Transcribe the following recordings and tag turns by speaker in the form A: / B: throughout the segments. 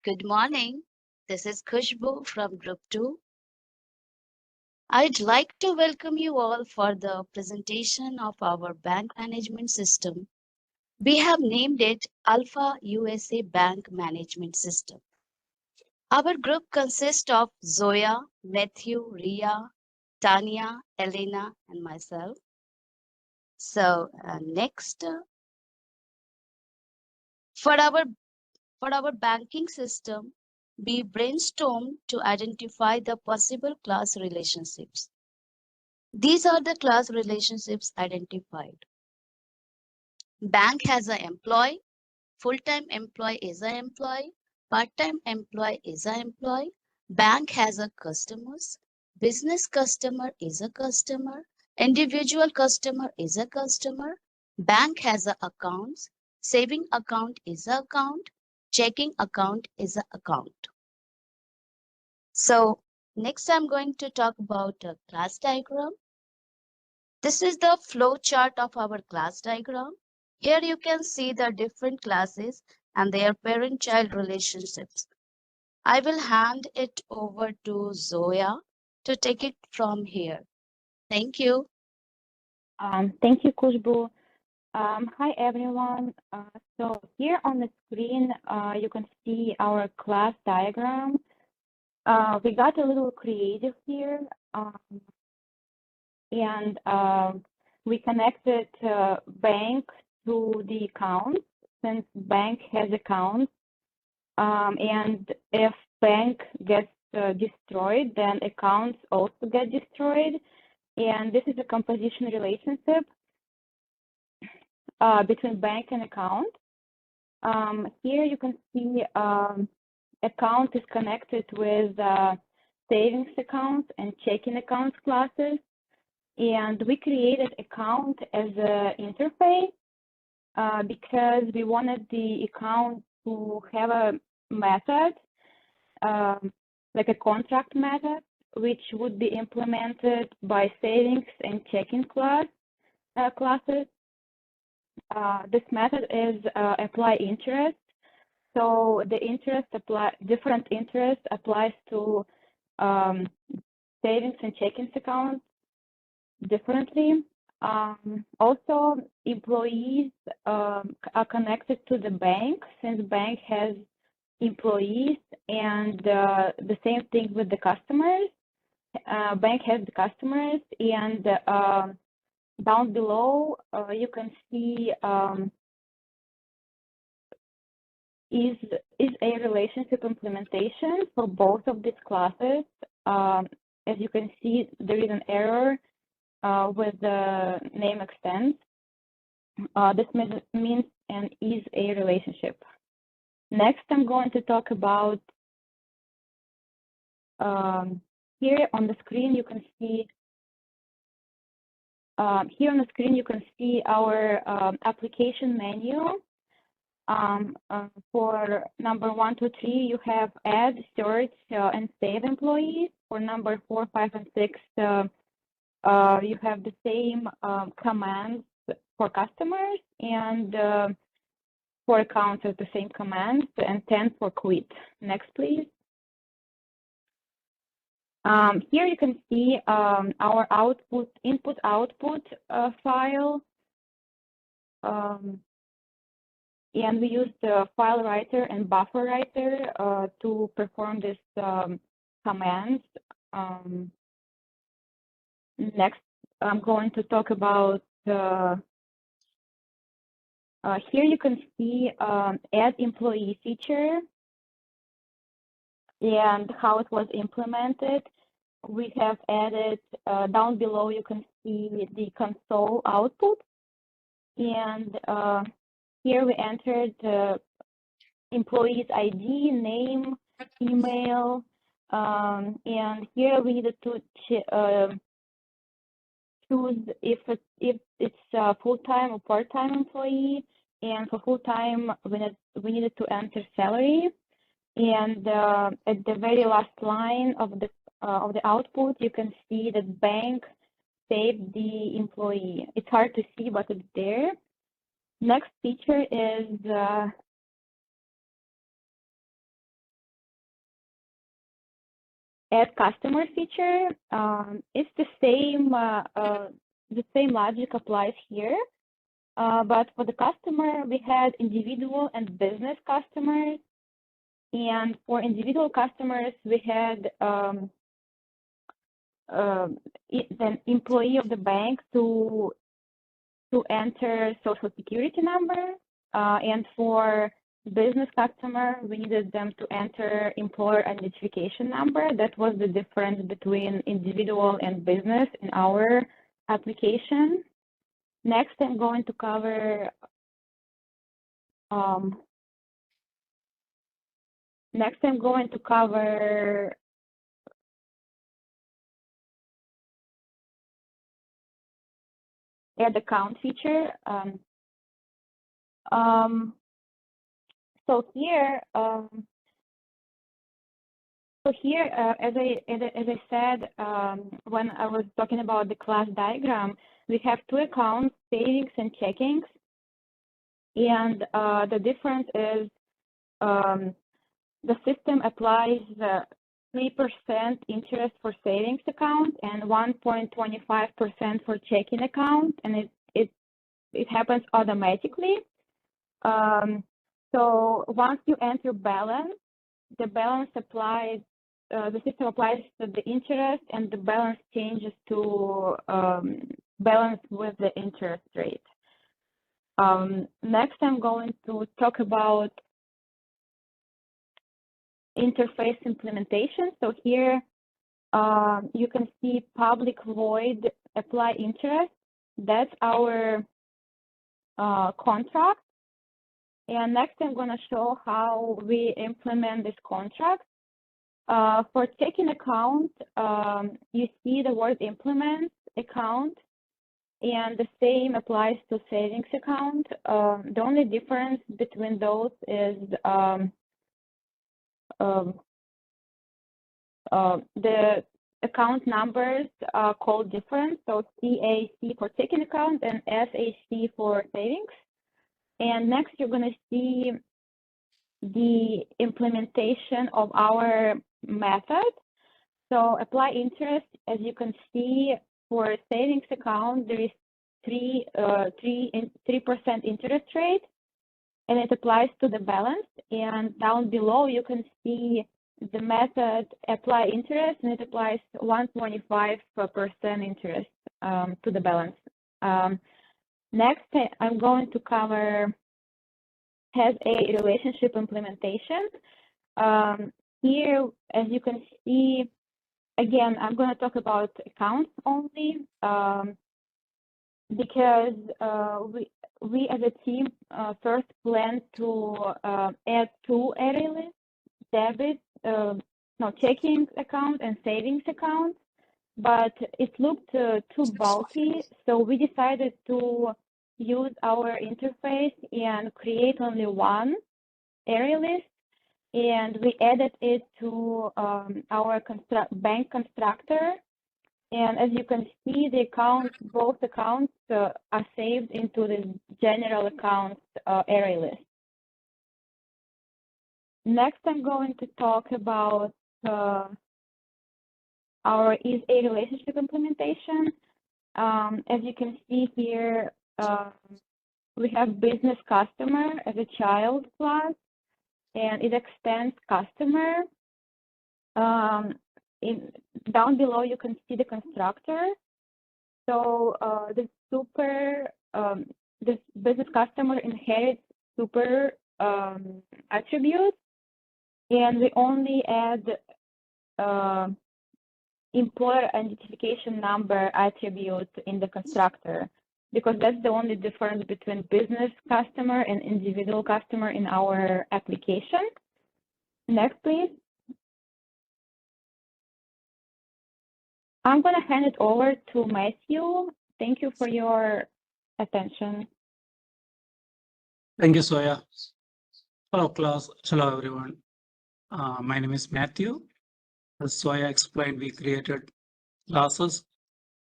A: Good morning. This is Khushbu from Group 2. I'd like to welcome you all for the presentation of our bank management system. We have named it Alpha USA Bank Management System. Our group consists of Zoya, Matthew, Ria, Tanya, Elena, and myself. So next, for our banking system, we brainstormed to identify the possible class relationships. These are the class relationships identified. Bank has an employee, full-time employee is an employee, part-time employee is an employee. Bank has a customers, business customer is a customer, individual customer is a customer. Bank has a accounts, saving account is a account, checking account is a account. So next I'm going to talk about a class diagram. This is the flow chart of our class diagram. Here you can see the different classes and their parent-child relationships. I will hand it over to Zoya to take it from here. Thank you.
B: Thank you, Khushbu. Hi, everyone. So here on the screen, you can see our class diagram. We got a little creative here, and we connected bank to the accounts, since bank has accounts. And if bank gets destroyed, then accounts also get destroyed. And this is a composition relationship between bank and account. Here you can see account is connected with savings accounts and checking accounts classes. And we created account as an interface because we wanted the account to have a method, like a contract method, which would be implemented by savings and checking classes. This method is apply interest. So the different interest applies to savings and checking accounts differently. Also, employees are connected to the bank, since bank has employees, and the same thing with the customers. Bank has the customers, and down below you can see is a relationship implementation for both of these classes. As you can see, there is an error with the name extends. This means an is a relationship. Next, I'm going to talk about here on the screen. You can see our application menu. For number 1, 2, 3, you have add, search, and save employees. For number 4, 5, and 6, you have the same commands for customers, and for accounts are the same commands, and 10 for quit. Next, please. Here you can see our input-output file. And we use the file writer and buffer writer to perform this commands. Next, I'm going to talk about here you can see add employee feature and how it was implemented. We have added down below, you can see the console output, and here we entered employee's ID, name, email, and here we needed to choose if it's a full-time or part-time employee. And for full-time, we needed to enter salary. And at the very last line of the output, you can see that bank saved the employee. It's hard to see, but it's there. Next feature is add customer feature, it's the same logic applies here. But for the customer, we had individual and business customers. And for individual customers, we had the employee of the bank to enter social security number. And for business customer, we needed them to enter employer identification number. That was the difference between individual and business in our application. Next, I'm going to cover add account feature. So here, as I said, when I was talking about the class diagram, we have two accounts, savings and checkings. And the difference is the system applies 3% interest for savings account and 1.25% for checking account, and it happens automatically. So once you enter balance, the balance applies, the system applies the interest, and the balance changes to balance with the interest rate. Next, I'm going to talk about interface implementation. So here you can see public void apply interest. That's our contract. And next, I'm going to show how we implement this contract. For checking account, you see the word implement account, and the same applies to savings account. The only difference between those is the account numbers are called different. So CAC for checking account and SAC for savings. And next, you're going to see the implementation of our method. So apply interest, as you can see, for savings account, there is 3% interest rate, and it applies to the balance. And down below, you can see the method apply interest, and it applies 1.25% interest to the balance. Next, I'm going to cover has a relationship implementation. Here, as you can see, again, I'm going to talk about accounts only because we as a team first planned to add two array lists, checking account and savings account, but it looked too bulky, so we decided to use our interface and create only one array list, and we added it to our bank constructor. And as you can see, the accounts, both accounts are saved into the general accounts array list. Next, I'm going to talk about our is a relationship implementation. As you can see here, we have business customer as a child class, and it extends customer. Down below, you can see the constructor. So this business customer inherits super attributes, and we only add employer identification number attribute in the constructor, because that's the only difference between business customer and individual customer in our application. Next, please. I'm going to hand it over to Matthew. Thank you for your attention.
C: Thank you, Soya. Hello, class. Hello, everyone. My name is Matthew. As Soya explained, we created classes,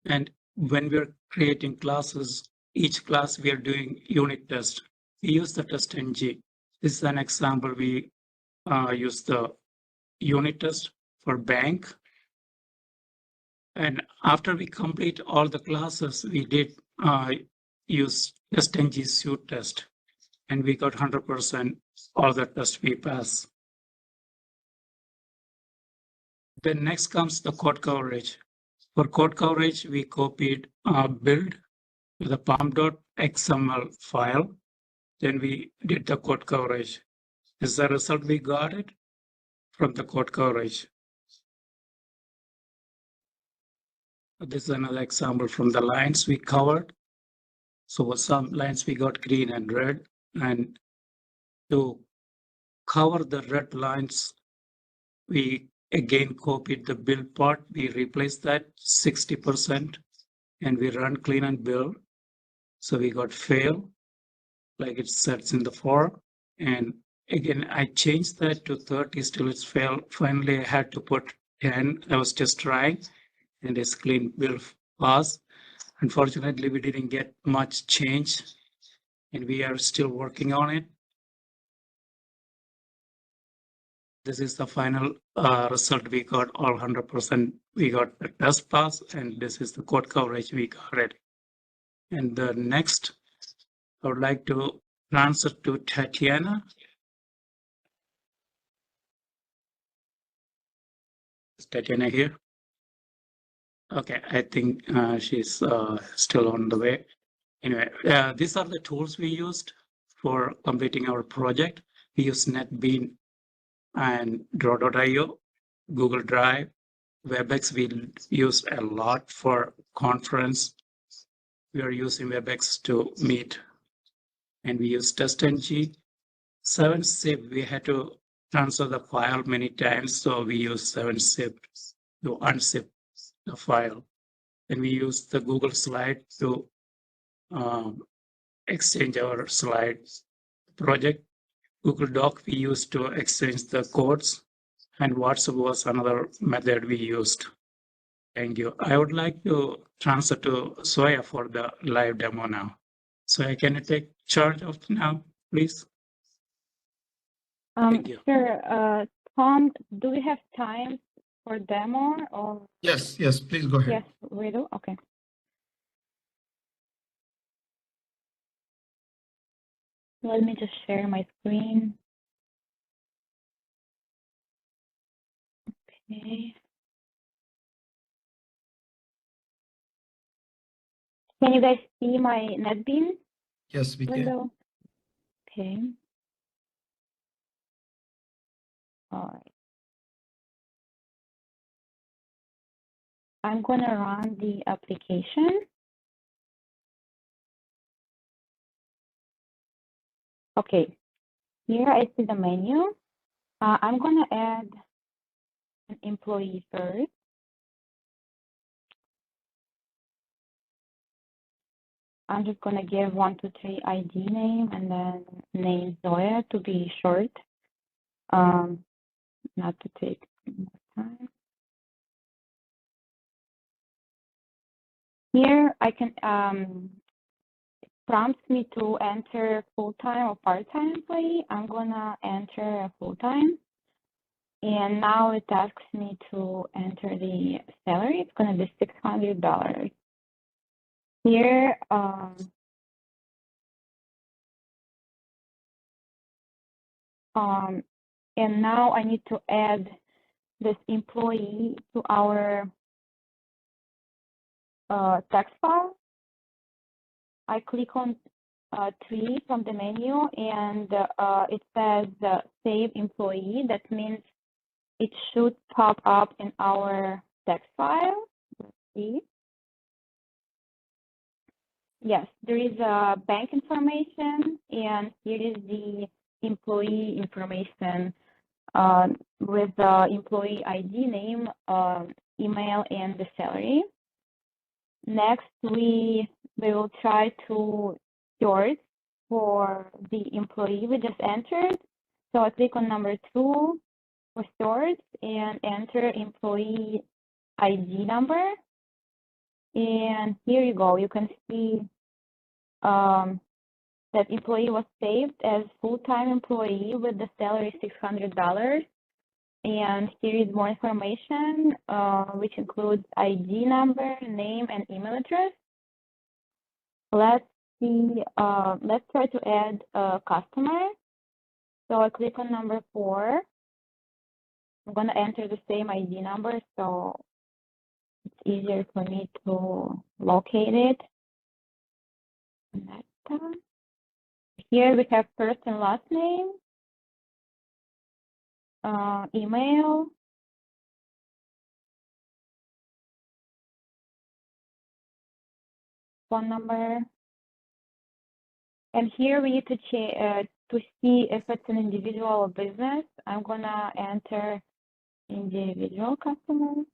C: and when we're creating classes, each class we are doing unit test. We use the TestNG. This is an example. We use the unit test for bank, And after we complete all the classes, we did use TestNG suite test, and we got 100% all the tests we pass. Then next comes the code coverage. For code coverage, we copied build with a pom.xml file. Then we did the code coverage. This is the result we got it from the code coverage. This is another example from the lines we covered. So some lines we got green and red, and to cover the red lines, we again copied the build part. We replaced that 60% and we run clean and build. So we got fail, like it says in the for. And again, I changed that to 30, still it's fail. Finally, I had to put 10. I was just trying, and it's clean build pass. Unfortunately, we didn't get much change, and we are still working on it. This is the final result we got, all 100%. We got the test pass, and this is the code coverage we got it. And the next, I would like to transfer to Tatiana. Is Tatiana here? Okay, I think she's still on the way. Anyway, these are the tools we used for completing our project. We use NetBeans and Draw.io, Google Drive, WebEx we use a lot for conference. We are using WebEx to meet, and we use TestNG. 7-zip, we had to transfer the file many times, so we use 7-zip to unzip the file. And we use the Google Slide to exchange our slides. Project Google Doc we used to exchange the codes, and WhatsApp was another method we used. Thank you. I would like to transfer to Soya for the live demo now. Soya, can you take charge of now, please? Thank you.
B: Sure. Tom, do we have time for demo or?
D: Yes, please go ahead.
B: Yes, we do. Okay. Let me just share my screen. Okay. Can you guys see my NetBeans
D: Yes, we can.
B: window? Okay. All right. I'm going to run the application. Okay. Here I see the menu. I'm going to add an employee first. I'm just going to give 123 ID name and then name Zoya to be short, not to take more time. Here I can prompts me to enter full-time or part-time employee. I'm going to enter a full-time. And now it asks me to enter the salary. It's going to be $600. Here, and now I need to add this employee to our text file. I click on 3 from the menu, and it says save employee. That means it should pop up in our text file. Let's see. Yes, there is bank information, and here is the employee information with the employee ID name, email, and the salary. Next, we will try to sort for the employee we just entered. So I click on number 2 for sort and enter employee ID number. And here you go. You can see that employee was saved as full-time employee with the salary $600. And here is more information, which includes ID number, name, and email address. Let's see, let's try to add a customer. So I click on number 4. I'm going to enter the same ID number, so it's easier for me to locate it. Here we have first and last name, email, phone number, and here we need to see if it's an individual or business. I'm gonna enter individual customer,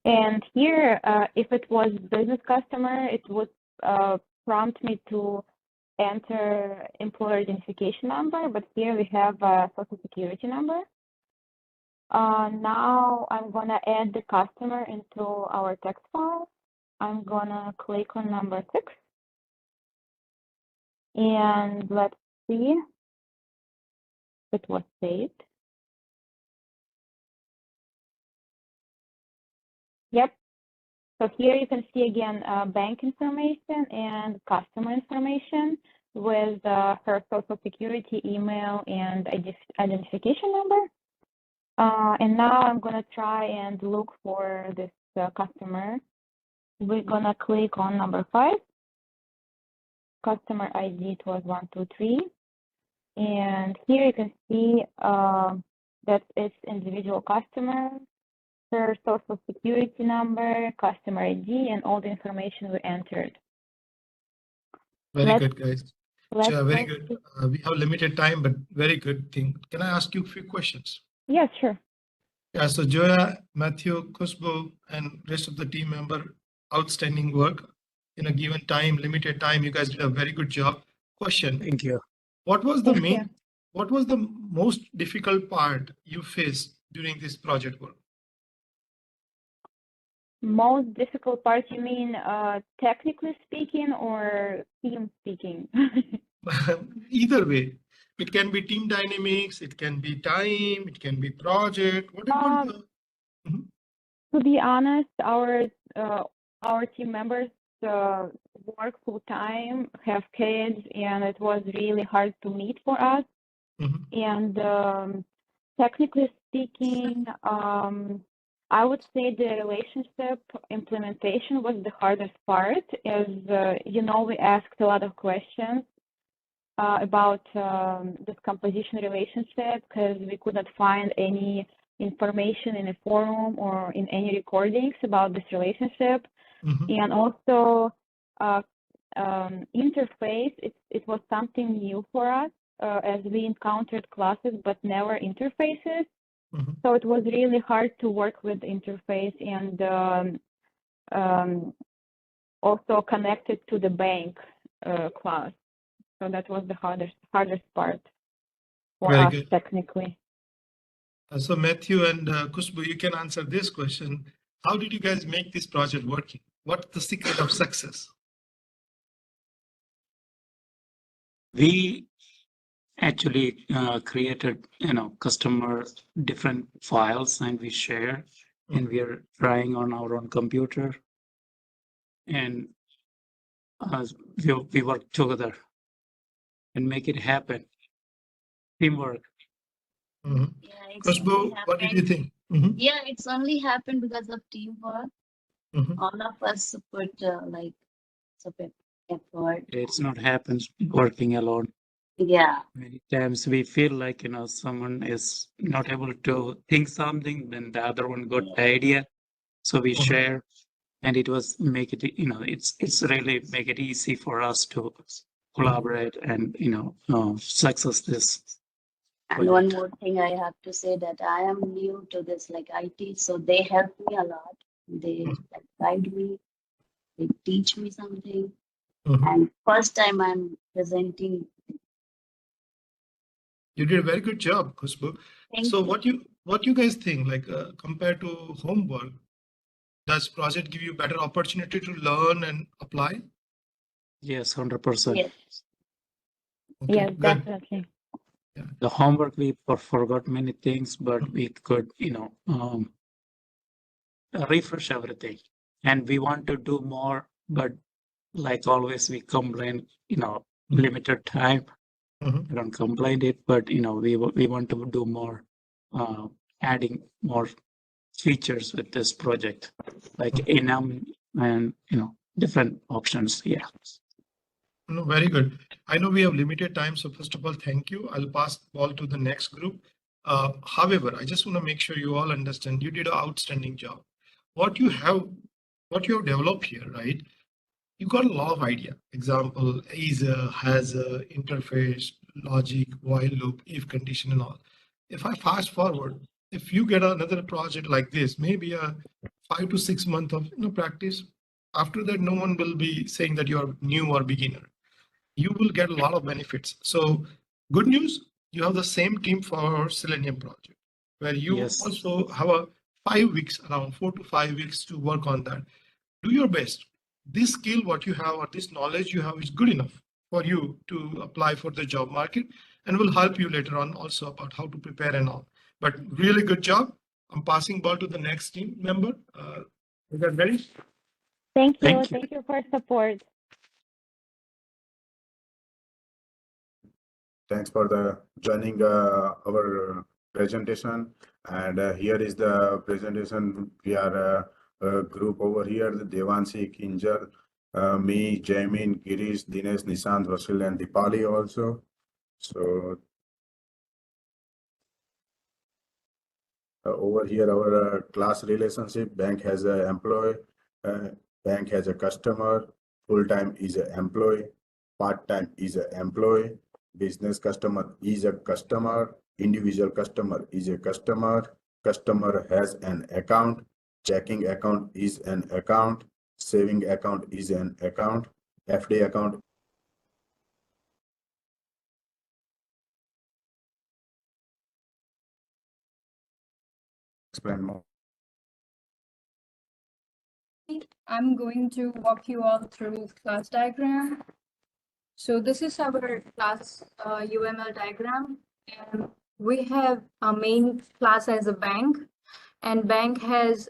B: and here if it was business customer, it would prompt me to enter employer identification number, but here we have a social security number. Now I'm gonna add the customer into our text file. I'm gonna click on number 6. And let's see if it was saved. Yep. So here you can see again bank information and customer information with her social security, email, and identification number. And now I'm going to try and look for this customer. We're going to click on number 5. Customer ID, it was 123. And here you can see that it's individual customer, her social security number, customer ID, and all the information we entered.
D: Very good, guys. Very good. We have limited time, but very good thing. Can I ask you a few questions?
B: Yes, sure.
D: Yeah, so Joya, Matthew, Kusbu, and rest of the team member, outstanding work. In a given time, limited time, you guys did a very good job. Question.
C: Thank you.
D: What was the most difficult part you faced during this project work?
B: Most difficult part, you mean technically speaking or team speaking?
D: Either way, it can be team dynamics, it can be time, it can be project, whatever.
B: To be honest, our team members work full time, have kids, and it was really hard to meet for us. And technically speaking, I would say the relationship implementation was the hardest part, as we asked a lot of questions about this composition relationship because we could not find any information in a forum or in any recordings about this relationship. And also interface, it was something new for us as we encountered classes but never interfaces. So it was really hard to work with interface and also connected to the bank class. So that was the hardest part for us technically.
D: So Matthew and Kusbu, you can answer this question. How did you guys make this project working? What's the secret of success?
C: We actually created, customer different files and we share, and we are trying on our own computer, and we work together and make it happen. Teamwork.
A: Yeah,
D: Kusbu, what did you think?
A: Yeah, it's only happened because of teamwork. All of us put effort.
C: It's not happens working alone.
A: Yeah.
C: Many times we feel like, someone is not able to think something, then the other one got the idea. So we share, and it was make it, it's really make it easy for us to collaborate and, success this.
A: And one more thing I have to say that I am new to this IT, so they help me a lot. They guide me, they teach me something. And first time I'm presenting.
D: You did a very good job, Kusbu. So what you guys think, compared to homework, does project give you better opportunity to learn and apply?
C: Yes, 100%.
A: Yes.
B: Yes, definitely.
C: The homework, we forgot many things, but we could, refresh everything. And we want to do more, but like always, we complain, limited time.
D: Mhm.
C: I don't complain it, but, we want to do more, adding more features with this project, like enum and, different options. Yeah.
D: No, very good. I know we have limited time, so first of all, thank you. I'll pass the ball to the next group. However, I just want to make sure you all understand you did an outstanding job. What you have developed here, right? You got a lot of idea. Example, is has a interface, logic, while loop, if condition, and all. If I fast forward, if you get another project like this, maybe a 5 to 6 month of practice. After that, no one will be saying that you are new or beginner. You will get a lot of benefits. So good news, you have the same team for Selenium project, where you
C: Yes.
D: also have a 5 weeks, around 4 to 5 weeks to work on that. Do your best. This skill, what you have, or this knowledge you have is good enough for you to apply for the job market and will help you later on also about how to prepare and all. But really good job. I'm passing ball to the next team member. Is that ready?
B: Thank you.
C: Thank you.
B: Thank you for support.
E: Thanks for the joining our presentation. And here is the presentation. We are a group over here: the Devanshi, Kinjal, me, Jamin, Girish, Dinesh, Nishant, Vasil, and Dipali also. So over here, our class relationship: bank has an employee, bank has a customer, full-time is an employee, part-time is an employee, business customer is a customer, individual customer is a customer, customer has an account, checking account is an account, saving account is an account, FD account. Explain more.
F: I'm going to walk you all through class diagram. So this is our class UML diagram, and we have a main class as a bank, and bank has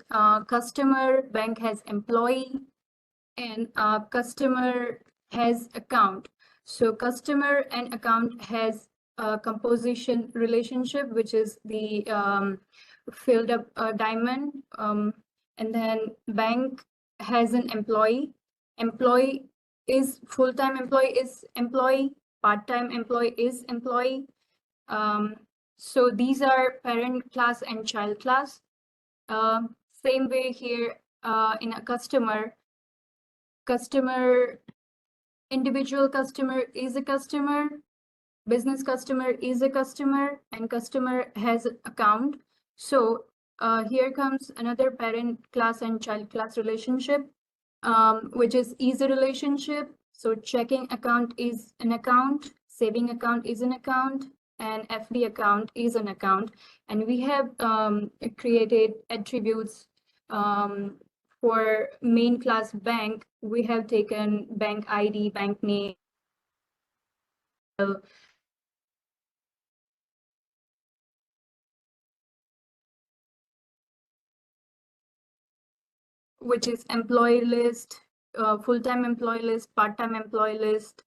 F: customer, bank has employee, and customer has account. So customer and account has a composition relationship, which is the filled up diamond, and then bank has an employee. Employee is full-time employee is employee, part-time employee is employee. So these are parent class and child class. Same way here in a customer, individual customer is a customer, business customer is a customer, and customer has account. So here comes another parent class and child class relationship, which is a relationship. So checking account is an account, saving account is an account, and FD account is an account. And we have created attributes for main class bank. We have taken bank ID, bank name, which is employee list, full-time employee list, part-time employee list,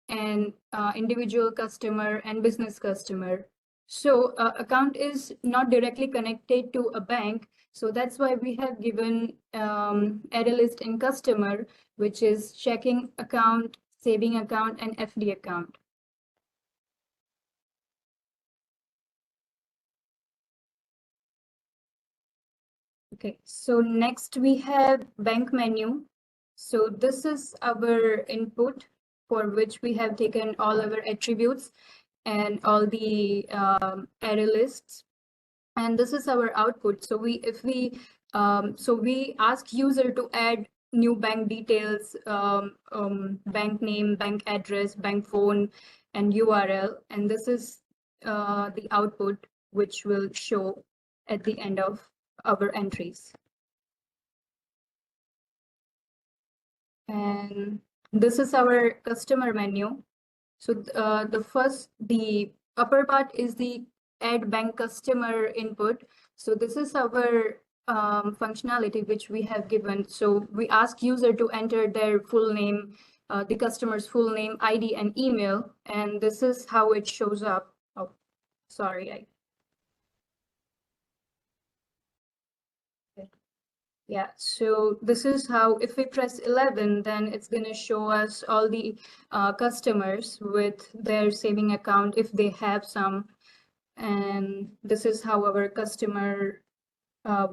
F: and individual customer and business customer. So account is not directly connected to a bank. So that's why we have given array list in customer, which is checking account, saving account, and FD account. Okay, so next we have bank menu. So this is our input for which we have taken all our attributes and all the array lists. And this is our output. So we ask user to add new bank details, bank name, bank address, bank phone, and URL. And this is the output which will show at the end of our entries. And this is our customer menu. So the upper part is the add bank customer input. So this is our functionality which we have given. So we ask user to enter their full name, the customer's full name, ID, and email, and this is how it shows up. Oh, sorry. Yeah, so this is how, if we press 11, then it's going to show us all the customers with their saving account if they have some. And this is how our customer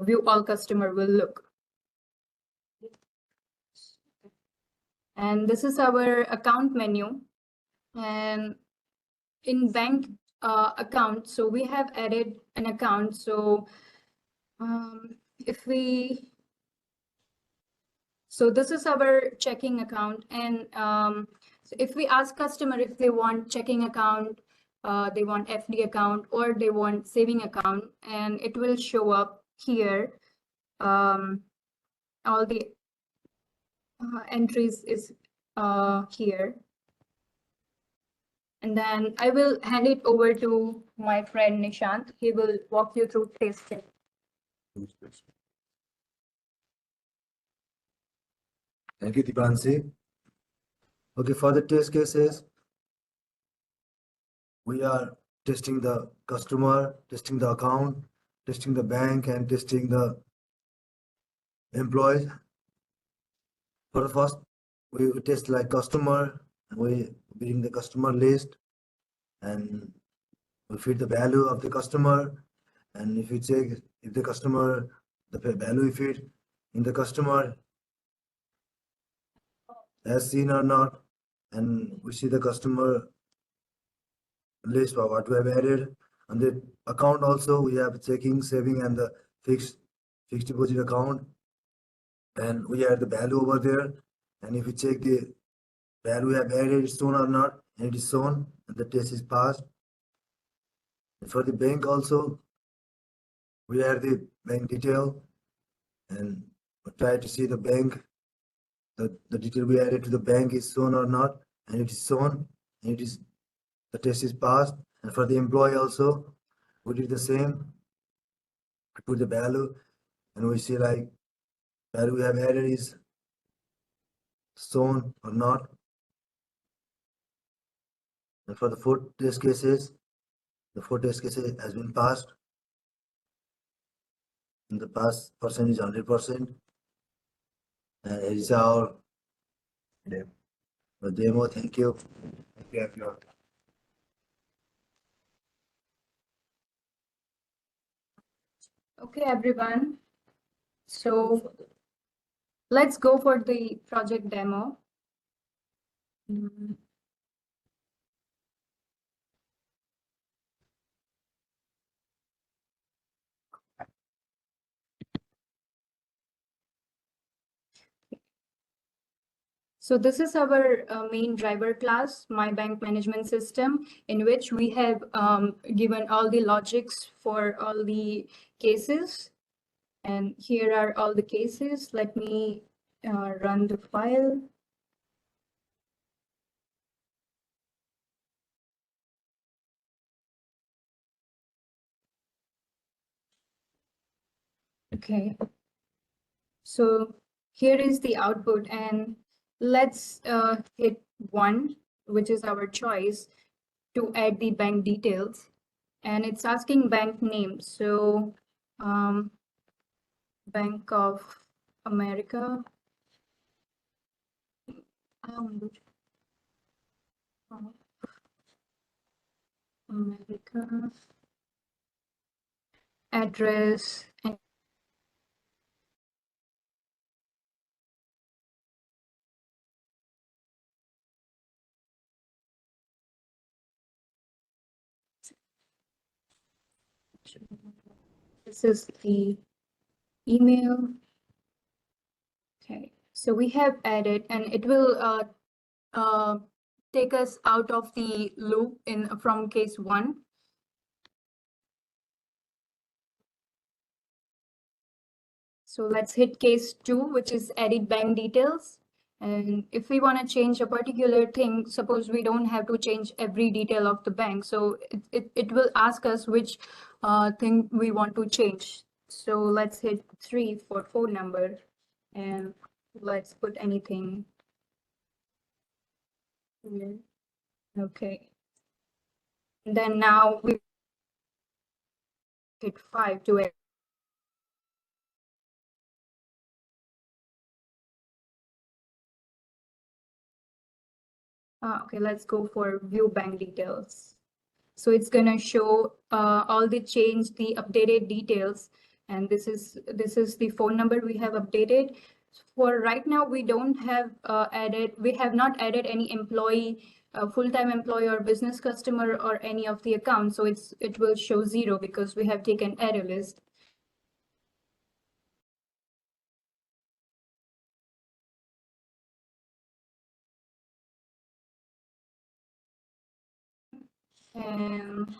F: view all customer will look. And this is our account menu. And in bank account, so we have added an account. So so this is our checking account, and so if we ask customer if they want checking account, they want FD account, or they want saving account, and it will show up here. All the entries is here. And then I will hand it over to my friend Nishant. He will walk you through testing.
G: Thank you, Dipansi. Okay, for the test cases, we are testing the customer, testing the account, testing the bank, and testing the employees. For the first, we test like customer, we bring the customer list, and we feed the value of the customer. And if we check if the customer, the value we feed in the customer as seen or not, and we see the customer list of what we have added. On the account also, we have checking, saving, and the fixed deposit account, and we add the value over there. And if we check the value we have added is shown or not, and it is shown, and the test is passed. And for the bank also, we add the bank detail, and we try to see the bank, the detail we added to the bank is shown or not, and it is shown, and it is, the test is passed. And for the employee also, we did the same. We put the value, and we see like value we have added is shown or not. And for the 4 test cases, the 4 test cases has been passed, and the pass percentage is 100%. And it is our demo. Thank you. Thank you.
F: Okay, everyone. So let's go for the project demo. So this is our main driver class, My Bank Management System, in which we have given all the logics for all the cases. And here are all the cases. Let me run the file. Okay. So here is the output, and let's hit 1, which is our choice, to add the bank details. And it's asking bank name. So Bank of America. America. Address. And this is the email. Okay, so we have added, and it will take us out of the loop from case 1. So let's hit case 2, which is edit bank details. And if we want to change a particular thing, suppose we don't have to change every detail of the bank. So it will ask us which thing we want to change. So let's hit 3 for phone number and let's put anything. Okay. Then now we hit 5 to it. Okay, let's go for view bank details. So it's gonna show all the updated details, and this is the phone number we have updated. For right now, we don't have we have not added any employee, full-time employee or business customer or any of the accounts. So it will show 0 because we have taken array list. And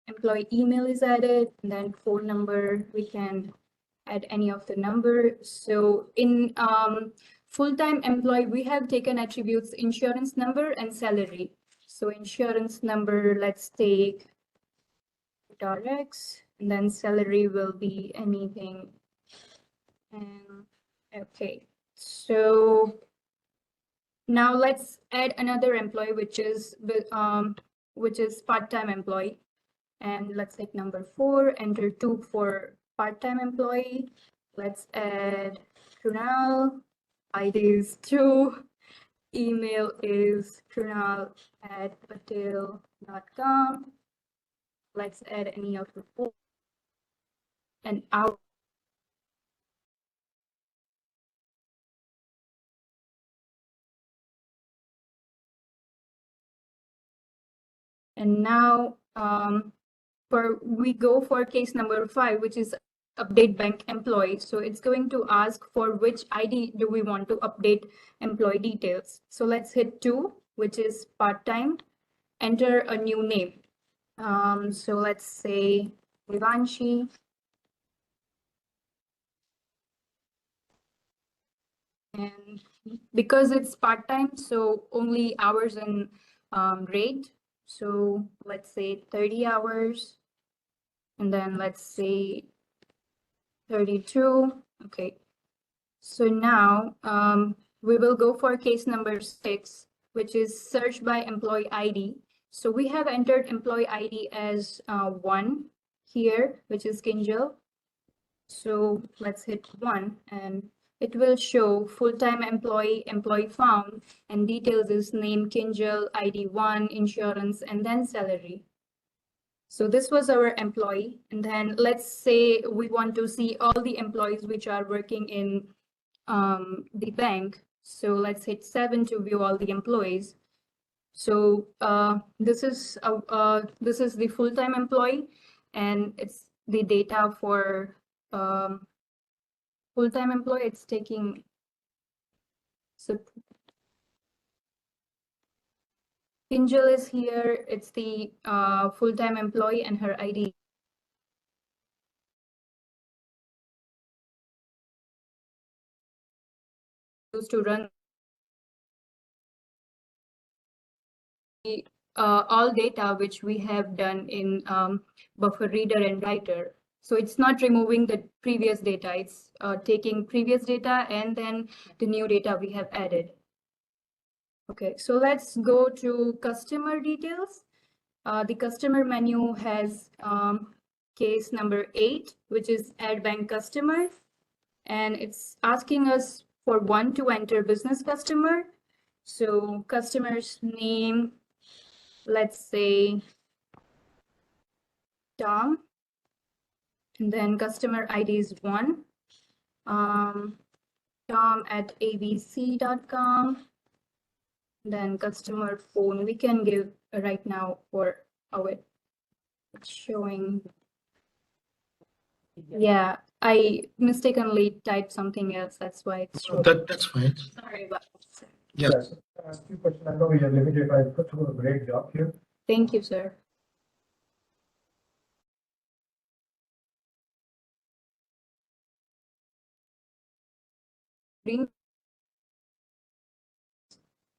F: employee email is added, and then phone number, we can add any of the number. So in full-time employee, we have taken attributes insurance number and salary. So insurance number, let's take $X, and then salary will be anything. And okay, so now let's add another employee, which is part-time employee. And let's take number 4, enter 2 for part-time employee. Let's add Kunal, ID is 2, email is kunal@patel.com. Let's add any of the 4 and out. And now we go for case number 5, which is update bank employee. So it's going to ask for which ID do we want to update employee details. So let's hit 2, which is part-time, enter a new name. So let's say Vivanshi. And because it's part-time, so only hours and rate. So let's say 30 hours. And then let's say 32. Okay. So now we will go for case number 6, which is search by employee ID. So we have entered employee ID as 1 here, which is Kinjal. So let's hit 1 and it will show full-time employee found, and details is name Kinjal, ID 1, insurance, and then salary. So this was our employee. And then let's say we want to see all the employees which are working in the bank. So let's hit 7 to view all the employees. So this is the full-time employee, and it's the data for full-time employee. It's taking Kinjal is here. It's the full-time employee and her ID. Used to run all data which we have done in buffer reader and writer. So it's not removing the previous data. It's taking previous data and then the new data we have added. Okay, so let's go to customer details. The customer menu has case number 8, which is add bank customer. And it's asking us for 1 to enter business customer. So customer's name, let's say Tom. And then customer ID is 1. Tom@abc.com. Then customer phone we can give right now for our showing. Yeah, I mistakenly typed something else. That's why it's showing.
D: That's fine.
F: Sorry about that.
D: Yes. question. I know we have limited time. First of all, great job here.
F: Thank you, sir.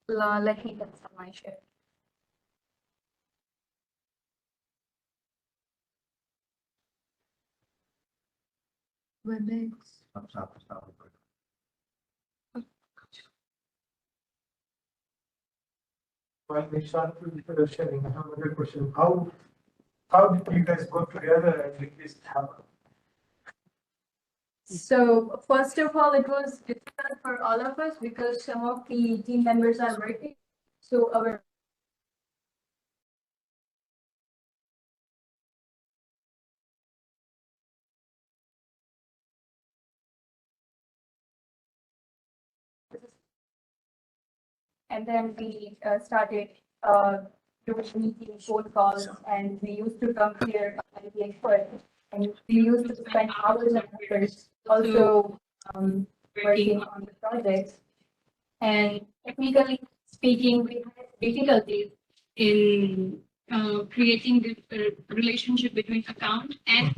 F: Let me cancel my share. WebEx.
D: Well, we start with the sharing. I have another question. How did you guys work together and make this happen?
F: So first of all, it was difficult for all of us because some of the team members are working. So our and then we started doing meeting phone calls, and we used to come here and be expert, and we used to spend hours and hours also working on the projects. And technically speaking, we had difficulties in creating the relationship between account and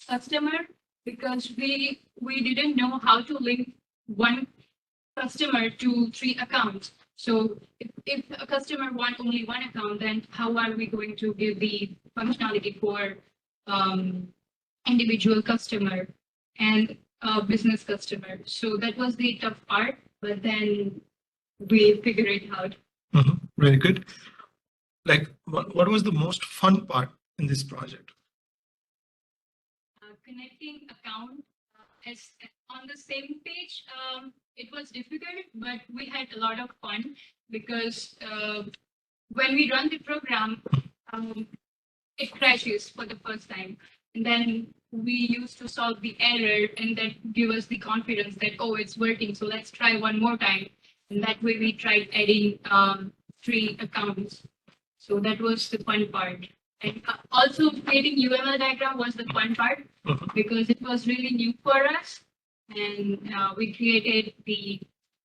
F: customer, because we didn't know how to link one customer to 3 accounts. So if a customer wants only one account, then how are we going to give the functionality for individual customer and business customer? So that was the tough part, but then we figured it out.
D: Very good. Like, what was the most fun part in this project?
F: Connecting account as on the same page. It was difficult, but we had a lot of fun because when we run the program, it crashes for the first time. And then we used to solve the error, and that give us the confidence that, oh, it's working. So let's try one more time. And that way we tried adding 3 accounts. So that was the fun part. And also creating UML diagram was the fun part because it was really new for us. And we created the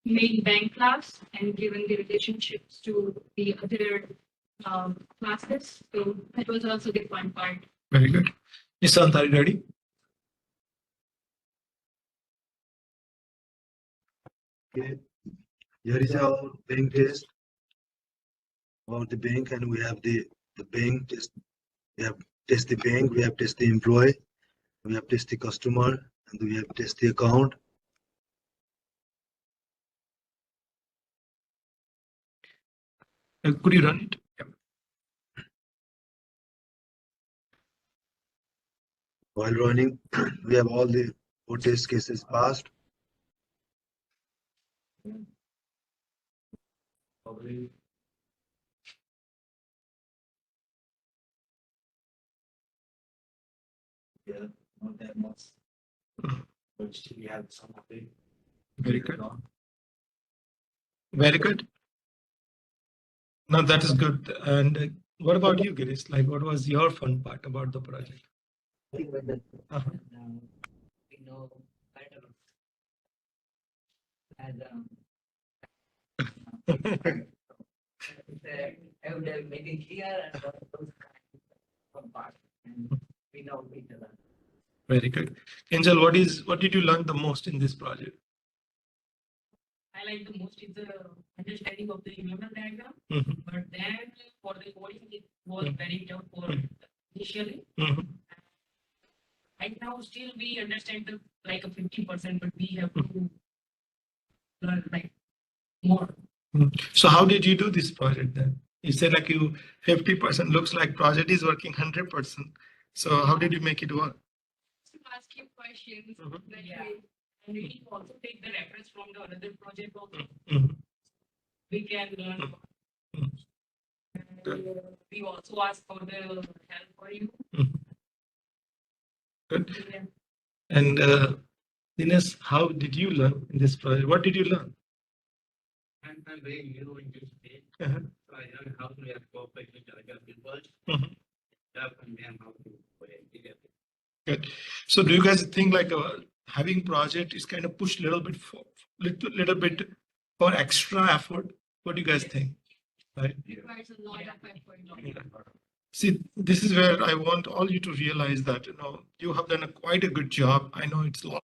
F: main bank class and given the relationships to the other classes. So that was also the fun part.
D: Very good. Nishant, are you ready?
G: Okay. Here is our bank test about the bank, and we have the bank test. We have test the bank, we have test the employee, we have test the customer, and we have test the account.
D: Could you run it? Yeah.
G: While running, we have all the 4 test cases passed. Yeah, not that much. But still we have some of it.
D: Very good. Very good. No, that is good. And what about you, Girish? Like, what was your fun part about the project?
H: We know better. And I would have made it clear and those kind of part. And we know each other.
D: Very good. Angel, what did you learn the most in this project?
I: I like the most is the understanding of the UML diagram, but then for the coding it was very tough for initially. Right now still we understand the like a 50%, but we have to learn like more.
D: So how did you do this project then? You said like you 50% looks like project is working 100%. So how did you make it work?
I: To ask you questions that way. And we can also take the reference from the another project also. We can learn. And we also ask for the help for you.
D: Good.
I: Yeah.
D: And Dinesh, how did you learn in this project? What did you learn?
J: I'm very new in this stage. So I learned how to have cooperation with other people. And then how to put it together.
D: Good. So do you guys think like having project is kind of pushed little bit for extra effort? What do you guys think? Right?
F: Requires a lot of effort.
D: See, this is where I want all you to realize that, you have done quite a good job. I know it's a lot.